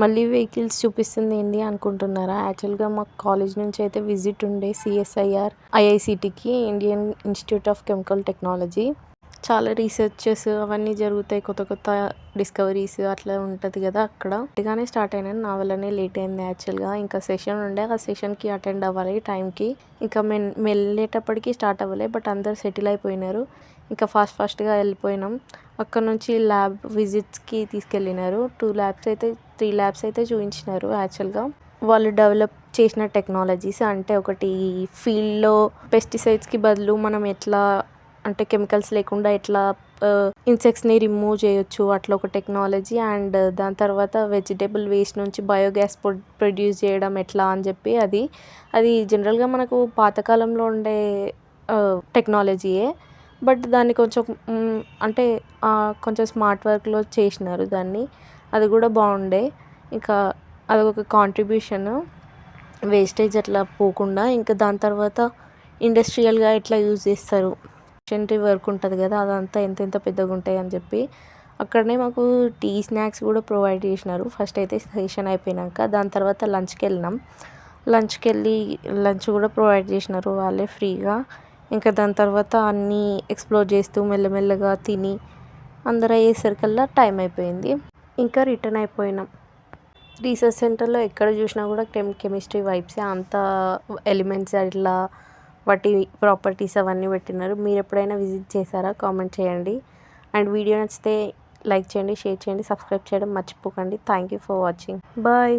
మళ్ళీ వెహికల్స్ చూపిస్తుంది ఏంటి అనుకుంటున్నారా? యాక్చువల్గా మాకు కాలేజ్ నుంచి అయితే విజిట్ ఉండే సిఎస్ఐఆర్ ఐఐసిటికి, Indian Institute of Chemical Technology. చాలా రీసెర్చెస్ అవన్నీ జరుగుతాయి, కొత్త కొత్త డిస్కవరీస్ అట్లా ఉంటుంది కదా అక్కడ. ఇదిగానే స్టార్ట్ అయినాను, నా వల్లనే లేట్ అయింది యాక్చువల్గా. ఇంకా సెషన్ ఉండే, ఆ సెషన్కి అటెండ్ అవ్వాలి టైంకి. ఇంకా వెళ్ళేటప్పటికి స్టార్ట్ అవ్వలే, బట్ అందరు సెటిల్ అయిపోయినారు. ఇంకా ఫాస్ట్గా వెళ్ళిపోయినాం. అక్కడ నుంచి ల్యాబ్ విజిట్స్కి తీసుకెళ్ళినారు. 3 ల్యాబ్స్ అయితే చూపించినారు. యాక్చువల్గా వాళ్ళు డెవలప్ చేసిన టెక్నాలజీస్ అంటే, ఒకటి ఫీల్డ్లో పెస్టిసైడ్స్కి బదులు మనం ఎట్లా అంటే కెమికల్స్ లేకుండా ఎట్లా ఇన్సెక్ట్స్ని రిమూవ్ చేయొచ్చు, అట్లా ఒక టెక్నాలజీ. అండ్ దాని తర్వాత వెజిటేబుల్ వేస్ట్ నుంచి బయోగ్యాస్ ప్రొడ్యూస్ చేయడం ఎట్లా అని చెప్పి, అది జనరల్గా మనకు పాతకాలంలో ఉండే టెక్నాలజీయే, బట్ దాన్ని కొంచెం అంటే కొంచెం స్మార్ట్ వర్క్లో చేసినారు దాన్ని. అది కూడా బాగుండే. ఇంకా అదొక కాంట్రిబ్యూషన్, వేస్టేజ్ అట్లా పోకుండా. ఇంకా దాని తర్వాత ఇండస్ట్రియల్గా ఎట్లా యూజ్ చేస్తారు, మిషనరీ వర్క్ ఉంటుంది కదా, అదంతా ఎంత పెద్దగా ఉంటాయి అని చెప్పి. అక్కడనే మాకు టీ స్నాక్స్ కూడా ప్రొవైడ్ చేసినారు ఫస్ట్ అయితే సెషన్ అయిపోయినాక. దాని తర్వాత లంచ్కి వెళ్ళినాం. లంచ్ కూడా ప్రొవైడ్ చేసినారు వాళ్ళే ఫ్రీగా. ఇంకా దాని తర్వాత అన్నీ ఎక్స్ప్లోర్ చేస్తూ మెల్లమెల్లగా తిని అందరూ అయ్యేసరికల్లా టైం అయిపోయింది. ఇంకా రిటర్న్ అయిపోయినాం. రీసెర్చ్ సెంటర్లో ఎక్కడ చూసినా కూడా కెమిస్ట్రీ వైబ్సే, అంత ఎలిమెంట్స్ అట్లా వాటి ప్రాపర్టీస్ అవన్నీ పెట్టినారు. మీరు ఎప్పుడైనా విజిట్ చేశారా? కామెంట్ చేయండి. అండ్ వీడియో నచ్చితే లైక్ చేయండి, షేర్ చేయండి, సబ్స్క్రైబ్ చేయడం మర్చిపోకండి. Thank you for watching. Bye.